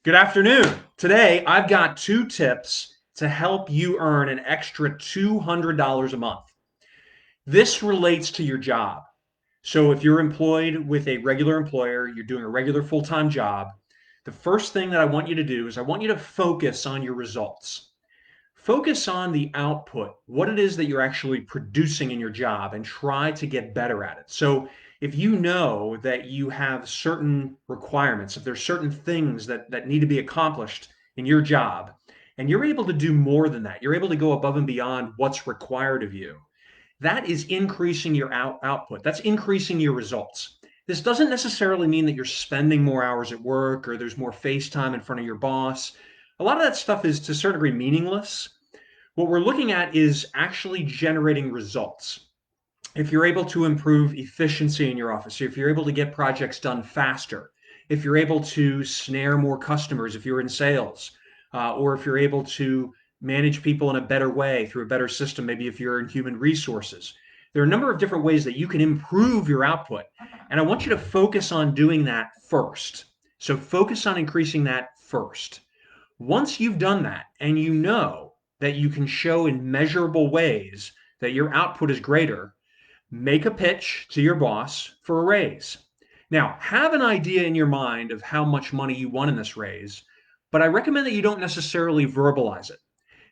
Good afternoon. Today, I've got two tips to help you earn an extra $200 a month. This relates to your job. So, if you're employed with a regular employer, you're doing a regular full-time job, the first thing that I want you to do is I want you to focus on your results. Focus on the output, what it is that you're actually producing in your job, and try to get better at it. So, if you know that you have certain requirements, if there's certain things that need to be accomplished in your job, and you're able to do more than that, you're able to go above and beyond what's required of you, that is increasing your output. That's increasing your results. This doesn't necessarily mean that you're spending more hours at work or there's more face time in front of your boss. A lot of that stuff is to a certain degree meaningless. What we're looking at is actually generating results. If you're able to improve efficiency in your office, if you're able to get projects done faster, if you're able to snare more customers if you're in sales, or if you're able to manage people in a better way through a better system, maybe if you're in human resources. There are a number of different ways that you can improve your output. And I want you to focus on doing that first. So focus on increasing that first. Once you've done that and you know that you can show in measurable ways that your output is greater, make a pitch to your boss for a raise. Now, have an idea in your mind of how much money you want in this raise, but I recommend that you don't necessarily verbalize it.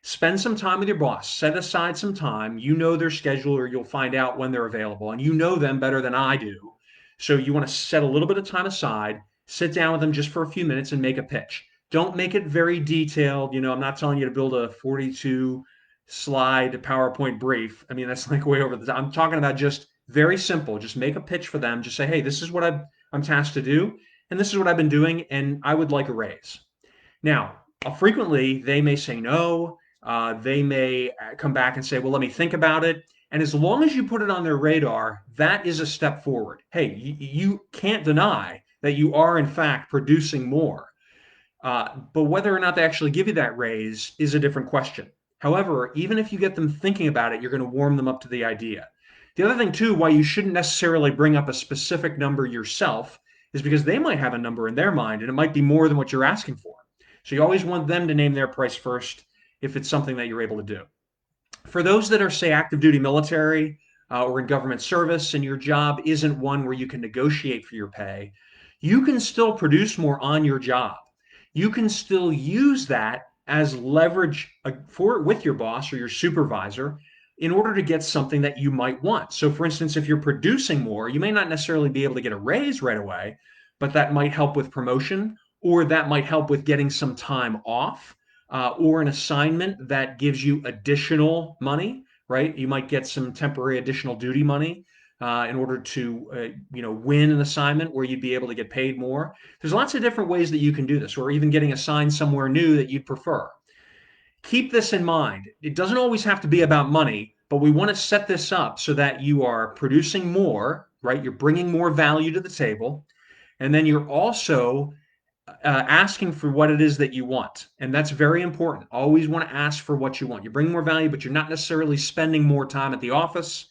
Spend some time with your boss, set aside some time. You know their schedule, or you'll find out when they're available, and you know them better than I do. So you want to set a little bit of time aside, sit down with them just for a few minutes and make a pitch. Don't make it very detailed. I'm not telling you to build a 42 slide PowerPoint brief. I mean, that's like way over the top. I'm talking about just very simple. Just make a pitch for them. Just say, hey, this is what I'm tasked to do, and this is what I've been doing, and I would like a raise. Now, frequently they may say no. They may come back and say, well, let me think about it. And as long as you put it on their radar, that is a step forward. Hey, you can't deny that you are, in fact, producing more. But whether or not they actually give you that raise is a different question. However, even if you get them thinking about it, you're going to warm them up to the idea. The other thing, too, why you shouldn't necessarily bring up a specific number yourself is because they might have a number in their mind and it might be more than what you're asking for. So you always want them to name their price first if it's something that you're able to do. For those that are, say, active duty military or in government service, and your job isn't one where you can negotiate for your pay, you can still produce more on your job. You can still use that as leverage for with your boss or your supervisor in order to get something that you might want. So, for instance, if you're producing more, you may not necessarily be able to get a raise right away, but that might help with promotion, or that might help with getting some time off, or an assignment that gives you additional money, right? You might get some temporary additional duty money in order to, win an assignment where you'd be able to get paid more. There's lots of different ways that you can do this, or even getting assigned somewhere new that you'd prefer. Keep this in mind. It doesn't always have to be about money, but we want to set this up so that you are producing more, right? You're bringing more value to the table. And then you're also asking for what it is that you want. And that's very important. Always want to ask for what you want. You bring more value, but you're not necessarily spending more time at the office.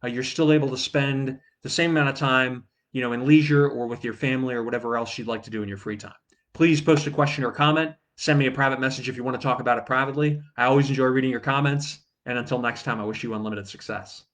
You're still able to spend the same amount of time, in leisure or with your family or whatever else you'd like to do in your free time. Please post a question or comment. Send me a private message if you want to talk about it privately. I always enjoy reading your comments. And until next time, I wish you unlimited success.